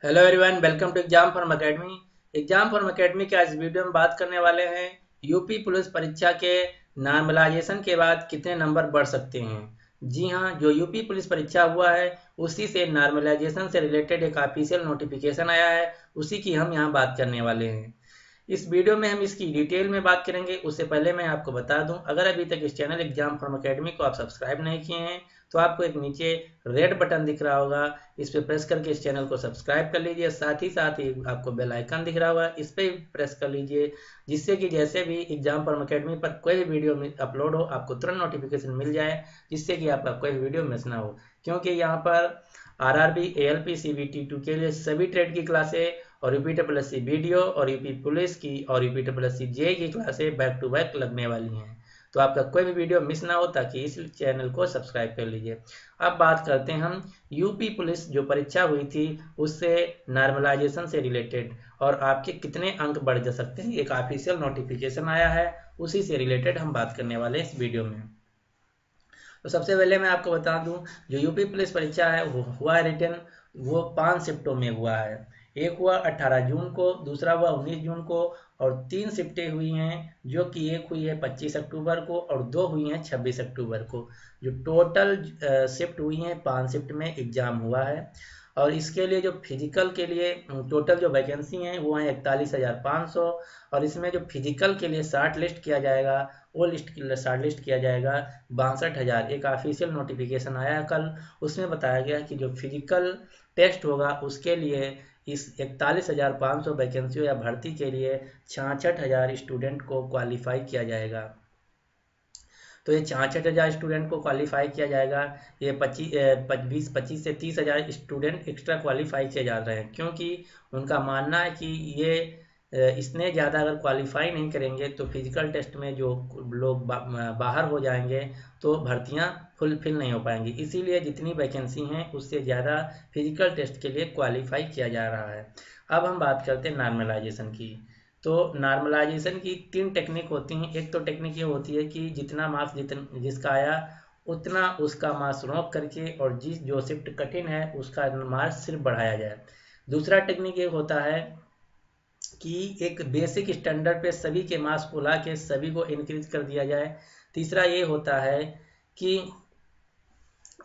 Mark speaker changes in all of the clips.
Speaker 1: Hello everyone, welcome to exam form academy. Exam form academy के आज video में बात करने वाले हैं यूपी पुलिस परीक्षा के नॉर्मलाइजेशन के बाद कितने नंबर बढ़ सकते हैं। जी हाँ, जो यूपी पुलिस परीक्षा हुआ है उसी से नॉर्मलाइजेशन से रिलेटेड एक ऑफिशियल नोटिफिकेशन आया है, उसी की हम यहाँ बात करने वाले हैं। इस वीडियो में हम इसकी डिटेल में बात करेंगे। उससे पहले मैं आपको बता दूं, अगर अभी तक इस चैनल एग्जाम फॉर्म एकेडमी को आप सब्सक्राइब नहीं किए हैं तो आपको एक नीचे रेड बटन दिख रहा होगा, इस पर प्रेस करके इस चैनल को सब्सक्राइब कर लीजिए। साथ ही आपको बेल आइकन दिख रहा होगा, इस पर प्रेस कर लीजिए, जिससे कि जैसे भी एग्जाम फॉर्म एकेडमी पर कोई भी वीडियो अपलोड हो आपको तुरंत नोटिफिकेशन मिल जाए, जिससे कि आपका कोई वीडियो मिस ना हो। क्योंकि यहाँ पर आरआरबी, एएलपी, सीबीटी 2 के लिए सभी ट्रेड की क्लासें और यूपी वीडियो और यूपी पुलिस की और यूपी जे की क्लासें बैक टू बैक लगने वाली हैं, तो आपका कोई भी वीडियो मिस ना हो, ताकि इस चैनल को सब्सक्राइब कर लीजिए। अब बात करते हैं हम यूपी पुलिस जो परीक्षा हुई थी उससे नॉर्मलाइजेशन से रिलेटेड और आपके कितने अंक बढ़ जा सकते हैं। एक ऑफिशियल नोटिफिकेशन आया है, उसी से रिलेटेड हम बात करने वाले हैं इस वीडियो में। तो सबसे पहले मैं आपको बता दूं, जो यूपी पुलिस परीक्षा है वो हुआ रिटर्न, वो 5 शिफ्टों में हुआ है। एक हुआ 18 जून को, दूसरा हुआ 19 जून को, और 3 शिफ्टें हुई हैं, जो कि एक हुई है 25 अक्टूबर को और 2 हुई हैं 26 अक्टूबर को। जो टोटल शिफ्ट हुई हैं, 5 शिफ्ट में एग्जाम हुआ है। और इसके लिए जो फिजिकल के लिए टोटल जो वैकेंसी हैं वो हैं 41,500, और इसमें जो फिजिकल के लिए शार्ट लिस्ट किया जाएगा, वो शार्ट लिस्ट किया जाएगा 62,000। एक ऑफिशियल नोटिफिकेशन आया है कल, उसमें बताया गया कि जो फिजिकल टेस्ट होगा उसके लिए इस 41,500 वैकेंसी या भर्ती के लिए 66,000 स्टूडेंट को क्वालिफाई किया जाएगा। तो ये 66,000 स्टूडेंट को क्वालिफाई किया जाएगा। ये 25 से 30,000 स्टूडेंट एक्स्ट्रा क्वालिफाई किए जा रहे हैं, क्योंकि उनका मानना है कि ये इसने ज़्यादा अगर क्वालिफाई नहीं करेंगे तो फिजिकल टेस्ट में जो लोग बाहर हो जाएंगे तो भर्तियां फुलफिल नहीं हो पाएंगी। इसीलिए जितनी वैकेंसी हैं उससे ज़्यादा फिजिकल टेस्ट के लिए क्वालिफाई किया जा रहा है। अब हम बात करते हैं नॉर्मलाइजेशन की। तो नॉर्मलाइजेशन की 3 टेक्निक होती हैं। एक तो टेक्निक ये होती है कि जितना मार्क्स जिसका आया उतना उसका मार्क्स रोक करके और जिस जो शिफ्ट कठिन है उसका मार्क्स सिर्फ बढ़ाया जाए। दूसरा टेक्निक ये होता है कि एक बेसिक स्टैंडर्ड पे सभी के मार्क्स को ला के सभी को इंक्रीज कर दिया जाए। तीसरा ये होता है कि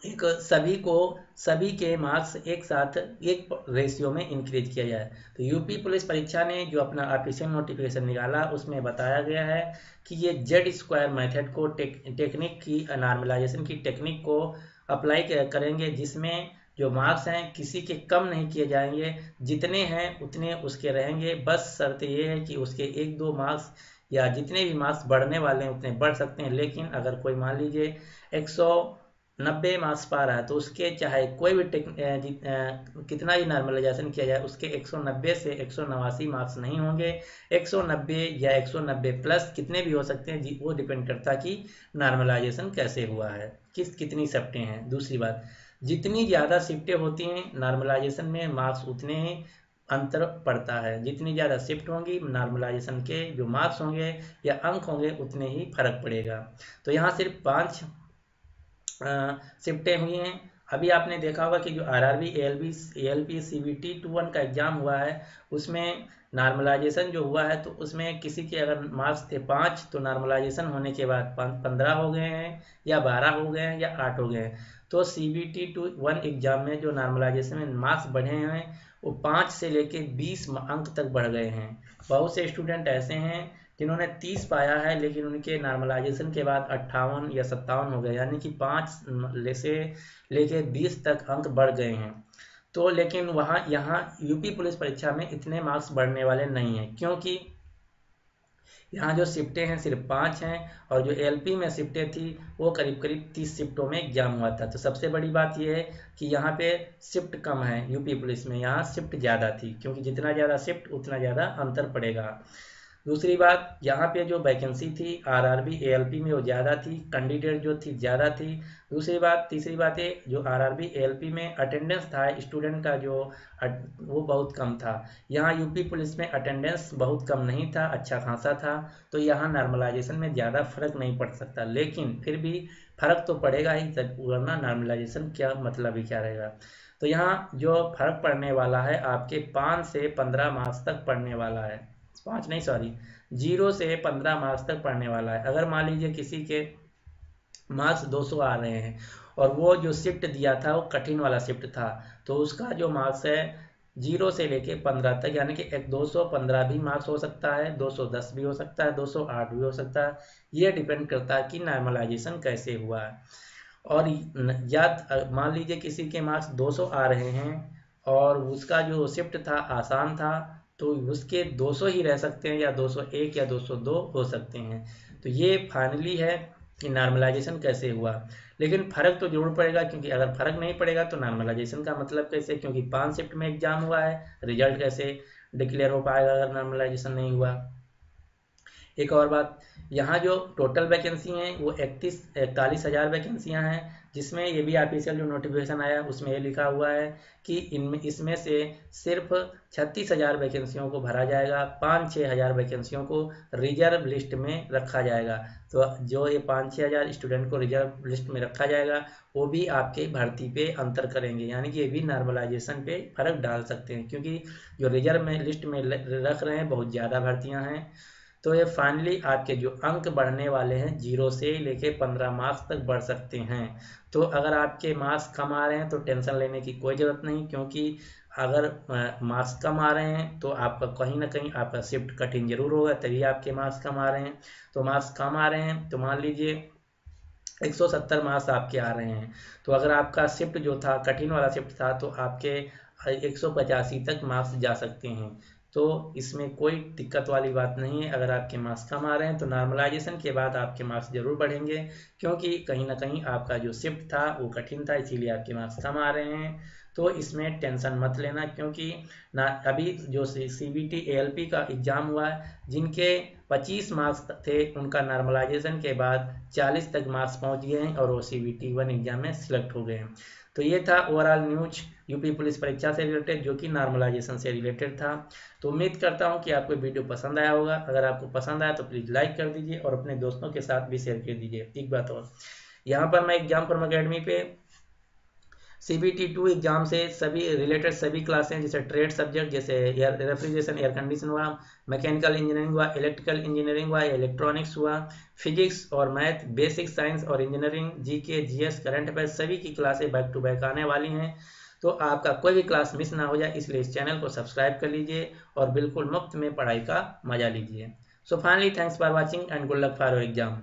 Speaker 1: एक सभी के मार्क्स एक साथ एक रेशियो में इंक्रीज किया जाए। तो यूपी पुलिस परीक्षा ने जो अपना ऑफिशियल नोटिफिकेशन निकाला उसमें बताया गया है कि ये Z² मेथड को टेक्निक की नॉर्मलाइजेशन की टेक्निक को अप्लाई करेंगे, जिसमें जो मार्क्स हैं किसी के कम नहीं किए जाएंगे, जितने हैं उतने उसके रहेंगे। बस शर्त ये है कि उसके 1-2 मार्क्स या जितने भी मार्क्स बढ़ने वाले हैं उतने बढ़ सकते हैं। लेकिन अगर कोई मान लीजिए 190 मार्क्स पा रहा है तो उसके चाहे कोई भी कितना ही नॉर्मलाइजेशन किया जाए उसके 190 से 189 मार्क्स नहीं होंगे। 190 या 190 प्लस कितने भी हो सकते हैं, वो डिपेंड करता है कि नॉर्मलाइजेशन कैसे हुआ है, कितनी शिफ्टें हैं। दूसरी बात, जितनी ज़्यादा शिफ्टें होती हैं नॉर्मलाइजेशन में मार्क्स उतने ही अंतर पड़ता है। जितनी ज़्यादा शिफ्ट होंगी नॉर्मलाइजेशन के जो मार्क्स होंगे या अंक होंगे उतने ही फर्क पड़ेगा। तो यहाँ सिर्फ 5 शिफ्टें हुई हैं। अभी आपने देखा होगा कि जो आरआरबी, एएलपी CBT 2 1 का एग्जाम हुआ है उसमें नॉर्मलाइजेशन जो हुआ है तो उसमें किसी के अगर मार्क्स थे 5 तो नॉर्मलाइजेशन होने के बाद 15 हो गए हैं या 12 हो गए हैं या 8 हो गए हैं। तो CBT 1 एग्जाम में जो नॉर्मलाइजेशन में मार्क्स बढ़े हैं वो 5 से लेके 20 अंक तक बढ़ गए हैं। बहुत से स्टूडेंट ऐसे हैं जिन्होंने 30 पाया है लेकिन उनके नॉर्मलाइजेशन के बाद 58 या 57 हो गए, यानी कि 5 से लेके 20 तक अंक बढ़ गए हैं। तो लेकिन यहाँ यूपी पुलिस परीक्षा में इतने मार्क्स बढ़ने वाले नहीं हैं, क्योंकि यहाँ जो शिफ्टें हैं सिर्फ 5 हैं, और जो एलपी में शिफ्टें थी वो करीब करीब 30 शिफ्टों में एग्जाम हुआ था। तो सबसे बड़ी बात यह है कि यहाँ पे शिफ्ट कम है यूपी पुलिस में, यहाँ शिफ्ट ज़्यादा थी, क्योंकि जितना ज़्यादा शिफ्ट उतना ज़्यादा अंतर पड़ेगा। दूसरी बात, यहाँ पे जो वैकेंसी थी आरआरबी एएलपी में वो ज़्यादा थी, कैंडिडेट जो थी ज़्यादा थी। दूसरी बात, तीसरी बात है जो आरआरबी एएलपी में अटेंडेंस था स्टूडेंट का जो वो बहुत कम था। यहाँ यूपी पुलिस में अटेंडेंस बहुत कम नहीं था, अच्छा खासा था। तो यहाँ नॉर्मलाइजेशन में ज़्यादा फर्क नहीं पड़ सकता, लेकिन फिर भी फर्क तो पड़ेगा ही, वरना नॉर्मलाइजेशन क्या मतलब ही क्या रहेगा। तो यहाँ जो फर्क पड़ने वाला है आपके 5 से 15 मार्क्स तक पड़ने वाला है। 5 नहीं, सॉरी, 0 से 15 मार्क्स तक पढ़ने वाला है। अगर मान लीजिए किसी के मार्क्स 200 आ रहे हैं और वो जो शिफ्ट दिया था वो कठिन वाला शिफ्ट था, तो उसका जो मार्क्स है 0 से लेके 15 तक, यानी कि एक 215 भी मार्क्स हो सकता है, 210 भी हो सकता है, 208 भी हो सकता है। ये डिपेंड करता है कि नॉर्मलाइजेशन कैसे हुआ है। और याद मान लीजिए किसी के मार्क्स 200 आ रहे हैं और उसका जो शिफ्ट था आसान था, तो उसके 200 ही रह सकते हैं, या 201 या 202 हो सकते हैं। तो ये फाइनली है कि नॉर्मलाइजेशन कैसे हुआ। लेकिन फ़र्क तो जरूर पड़ेगा, क्योंकि अगर फ़र्क नहीं पड़ेगा तो नॉर्मलाइजेशन का मतलब कैसे, क्योंकि 5 शिफ्ट में एग्जाम हुआ है, रिजल्ट कैसे डिक्लेयर हो पाएगा अगर नॉर्मलाइजेशन नहीं हुआ। एक और बात, यहाँ जो टोटल वैकेंसी हैं वो 41,000 वैकेंसियाँ हैं, जिसमें ये भी ऑफिशियल जो नोटिफिकेशन आया उसमें ये लिखा हुआ है कि इनमें इसमें से सिर्फ 36,000 वैकेंसियों को भरा जाएगा, 5-6 हज़ार वैकेंसियों को रिजर्व लिस्ट में रखा जाएगा। तो जो ये 5-6 हज़ार स्टूडेंट को रिजर्व लिस्ट में रखा जाएगा वो भी आपके भर्ती पे अंतर करेंगे, यानी कि ये भी नॉर्मलाइजेशन पे फर्क डाल सकते हैं, क्योंकि जो रिजर्व में लिस्ट में रख रहे हैं बहुत ज़्यादा भर्तियाँ हैं। तो ये फाइनली आपके जो अंक बढ़ने वाले हैं 0 से लेके 15 मार्क्स तक बढ़ सकते हैं। तो अगर आपके मार्क्स कम आ रहे हैं तो टेंशन लेने की कोई ज़रूरत नहीं, क्योंकि अगर मार्क्स कम आ रहे हैं तो आपका कहीं ना कहीं आपका शिफ्ट कठिन जरूर होगा, तभी आपके मार्क्स कम आ रहे हैं। तो मार्क्स कम आ रहे हैं तो मान लीजिए 170 मार्क्स आपके आ रहे हैं, तो अगर आपका शिफ्ट जो था कठिन वाला शिफ्ट था तो आपके 185 तक मार्क्स जा सकते हैं। तो इसमें कोई दिक्कत वाली बात नहीं है। अगर आपके मार्क्स कम आ रहे हैं तो नॉर्मलाइजेशन के बाद आपके मार्क्स जरूर बढ़ेंगे, क्योंकि कहीं ना कहीं आपका जो शिफ्ट था वो कठिन था, इसीलिए आपके मार्क्स कम आ रहे हैं। तो इसमें टेंशन मत लेना, क्योंकि ना अभी जो CBT ALP का एग्ज़ाम हुआ है, जिनके 25 मार्क्स थे उनका नॉर्मलाइजेशन के बाद 40 तक मार्क्स पहुंच गए हैं और वो CBT 1 एग्जाम में सिलेक्ट हो गए हैं। तो ये था ओवरऑल न्यूज यूपी पुलिस परीक्षा से रिलेटेड, जो कि नॉर्मलाइजेशन से रिलेटेड था। तो उम्मीद करता हूँ कि आपको वीडियो पसंद आया होगा। अगर आपको पसंद आया तो प्लीज़ लाइक कर दीजिए और अपने दोस्तों के साथ भी शेयर कर दीजिए। एक बात और, यहाँ पर मैं एग्जाम अकेडमी पे CBT 2 एग्जाम से सभी रिलेटेड सभी क्लासें, जैसे ट्रेड सब्जेक्ट जैसे एयर रेफ्रिजरेशन एयर कंडीशन हुआ, मैकेनिकल इंजीनियरिंग हुआ, इलेक्ट्रिकल इंजीनियरिंग हुआ, इलेक्ट्रॉनिक्स हुआ, फिजिक्स और मैथ, बेसिक साइंस और engineering, GK GS current affairs, सभी की क्लासें बैक टू बैक आने वाली हैं। तो आपका कोई भी क्लास मिस ना हो जाए, इसलिए इस चैनल को सब्सक्राइब कर लीजिए और बिल्कुल मुफ्त में पढ़ाई का मजा लीजिए। So finally thanks for watching and good luck for your exam.